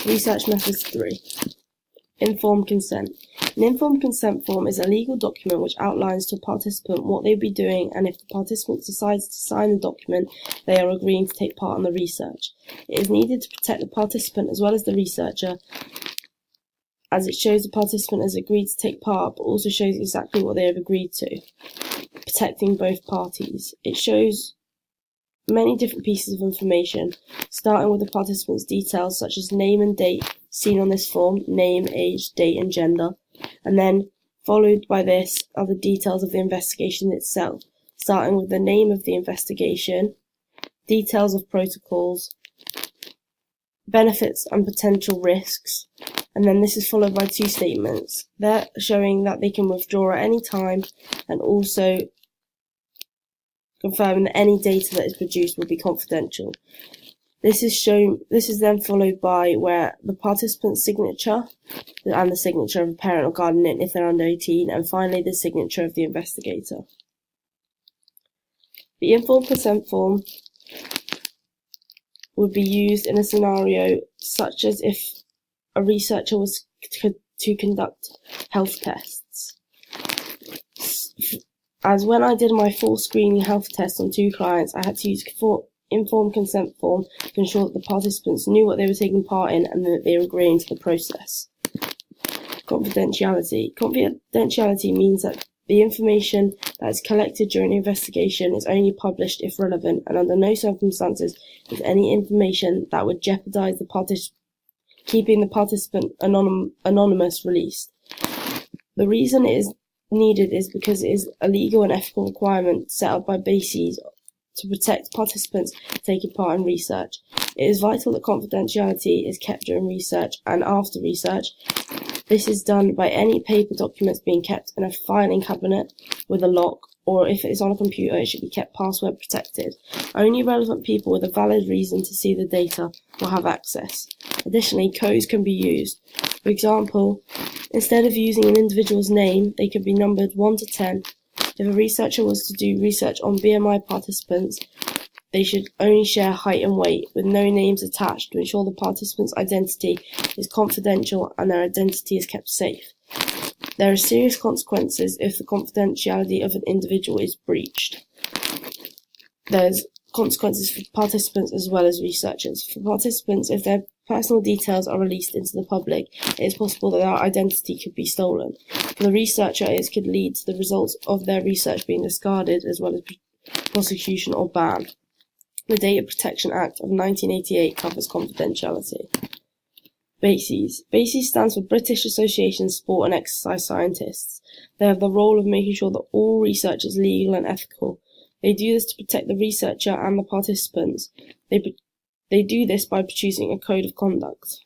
Research methods 3. Informed consent. An informed consent form is a legal document which outlines to a participant what they will be doing, and if the participant decides to sign the document, they are agreeing to take part in the research. It is needed to protect the participant as well as the researcher, as it shows the participant has agreed to take part, but also shows exactly what they have agreed to, protecting both parties. It shows many different pieces of information, starting with the participant's details such as name and date, seen on this form, name, age, date and gender, and then followed by this are the details of the investigation itself, starting with the name of the investigation, details of protocols, benefits and potential risks, and then this is followed by 2 statements. They're showing that they can withdraw at any time, and also confirming that any data that is produced will be confidential. This is then followed by where the participant's signature and the signature of a parent or guardian if they're under 18, and finally the signature of the investigator. The informed consent form would be used in a scenario such as if a researcher was to conduct health tests. As when I did my full screening health test on 2 clients, I had to use informed consent form to ensure that the participants knew what they were taking part in and that they were agreeing to the process. Confidentiality. Confidentiality means that the information that is collected during the investigation is only published if relevant, and under no circumstances is any information that would jeopardize keeping the participant anonymous released. The reason it is needed is because it is a legal and ethical requirement set up by BASES to protect participants taking part in research. It is vital that confidentiality is kept during research and after research. This is done by any paper documents being kept in a filing cabinet with a lock, or if it is on a computer, it should be kept password protected. Only relevant people with a valid reason to see the data will have access. Additionally, codes can be used. For example, instead of using an individual's name, they could be numbered 1 to 10. If a researcher was to do research on BMI participants, they should only share height and weight with no names attached to ensure the participant's identity is confidential and their identity is kept safe. There are serious consequences if the confidentiality of an individual is breached. There's consequences for participants as well as researchers. For participants, if their personal details are released into the public, it is possible that their identity could be stolen. For the researcher, it could lead to the results of their research being discarded as well as prosecution or ban. The Data Protection Act of 1988 covers confidentiality. BASES. BASES stands for British Association of Sport and Exercise Scientists. They have the role of making sure that all research is legal and ethical. They do this to protect the researcher and the participants. They do this by producing a code of conduct.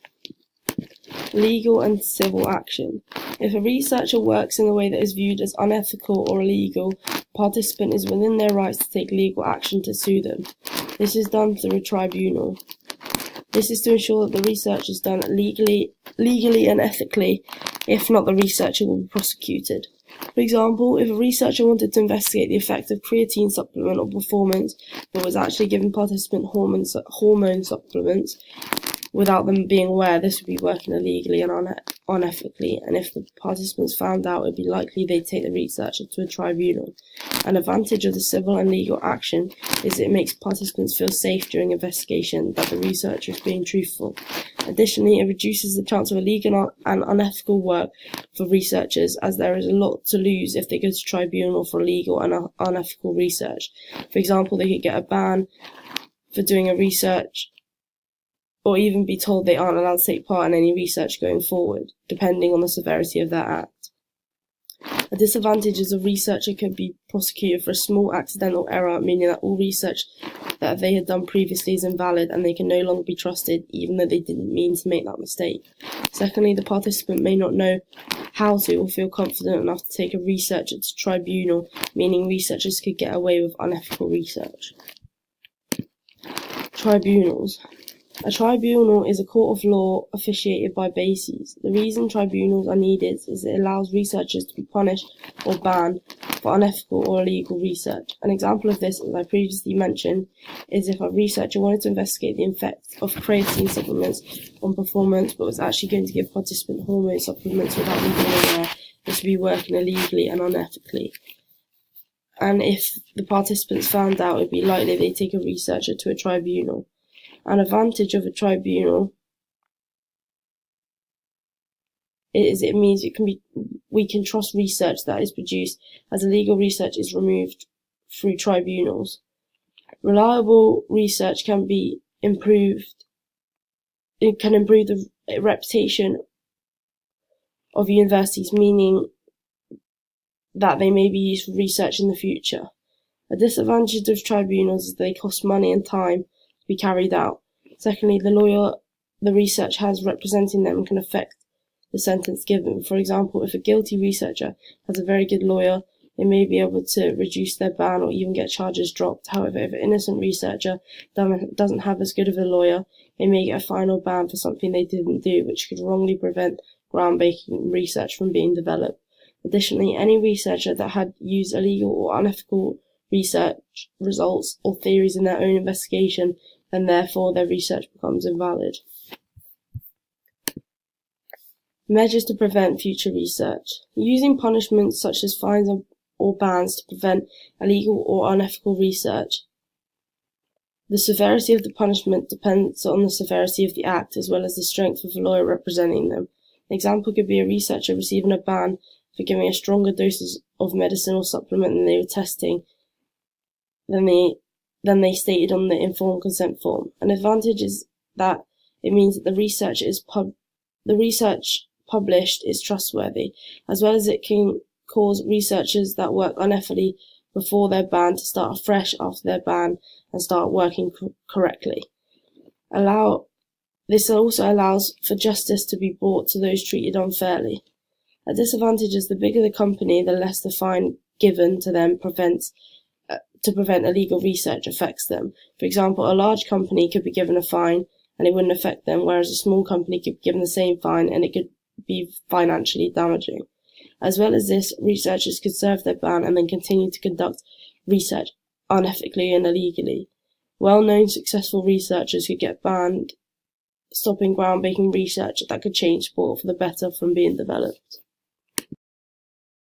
Legal and civil action. If a researcher works in a way that is viewed as unethical or illegal, the participant is within their rights to take legal action to sue them. This is done through a tribunal. This is to ensure that the research is done legally and ethically. If not, the researcher will be prosecuted. For example, if a researcher wanted to investigate the effect of creatine supplement on performance, but was actually giving participant hormone supplements without them being aware, this would be working illegally and unethically, and if the participants found out, it would be likely they'd take the researcher to a tribunal. An advantage of the civil and legal action is it makes participants feel safe during investigation that the researcher is being truthful. Additionally, it reduces the chance of illegal and unethical work for researchers, as there is a lot to lose if they go to tribunal for illegal and unethical research. For example, they could get a ban for doing a research, or even be told they aren't allowed to take part in any research going forward, depending on the severity of their act. A disadvantage is a researcher could be prosecuted for a small accidental error, meaning that all research that they had done previously is invalid and they can no longer be trusted, even though they didn't mean to make that mistake. Secondly, the participant may not know how to or feel confident enough to take a researcher to tribunal, meaning researchers could get away with unethical research. Tribunals. A tribunal is a court of law officiated by bases. The reason tribunals are needed is it allows researchers to be punished or banned for unethical or illegal research. An example of this, as I previously mentioned, is if a researcher wanted to investigate the effects of creatine supplements on performance, but was actually going to give participant hormone supplements without them being aware, this would be working illegally and unethically. And if the participants found out, it would be likely they'd take a researcher to a tribunal. An advantage of a tribunal is it means we can trust research that is produced, as illegal research is removed through tribunals. Reliable research can be improved. It can improve the reputation of universities, meaning that they may be used for research in the future. A disadvantage of tribunals is they cost money and time to be carried out. Secondly, the lawyer the research has representing them can affect the sentence given. For example, if a guilty researcher has a very good lawyer, they may be able to reduce their ban or even get charges dropped. However, if an innocent researcher doesn't have as good of a lawyer, they may get a final ban for something they didn't do, which could wrongly prevent groundbreaking research from being developed. Additionally, any researcher that had used illegal or unethical research results or theories in their own investigation, then therefore their research becomes invalid. Measures to prevent future research. Using punishments such as fines or bans to prevent illegal or unethical research. The severity of the punishment depends on the severity of the act as well as the strength of the lawyer representing them. An example could be a researcher receiving a ban for giving a stronger dosage of medicine or supplement than they were testing than they stated on the informed consent form. An advantage is that it means that the research published is trustworthy, as well as it can cause researchers that work unethically before their ban to start afresh after their ban and start working correctly. This also allows for justice to be brought to those treated unfairly. A disadvantage is the bigger the company, the less the fine given to them to prevent illegal research affects them. For example, a large company could be given a fine and it wouldn't affect them, whereas a small company could be given the same fine and it could be financially damaging. As well as this, researchers could serve their ban and then continue to conduct research unethically and illegally. Well-known successful researchers could get banned, stopping groundbreaking research that could change sport for the better from being developed.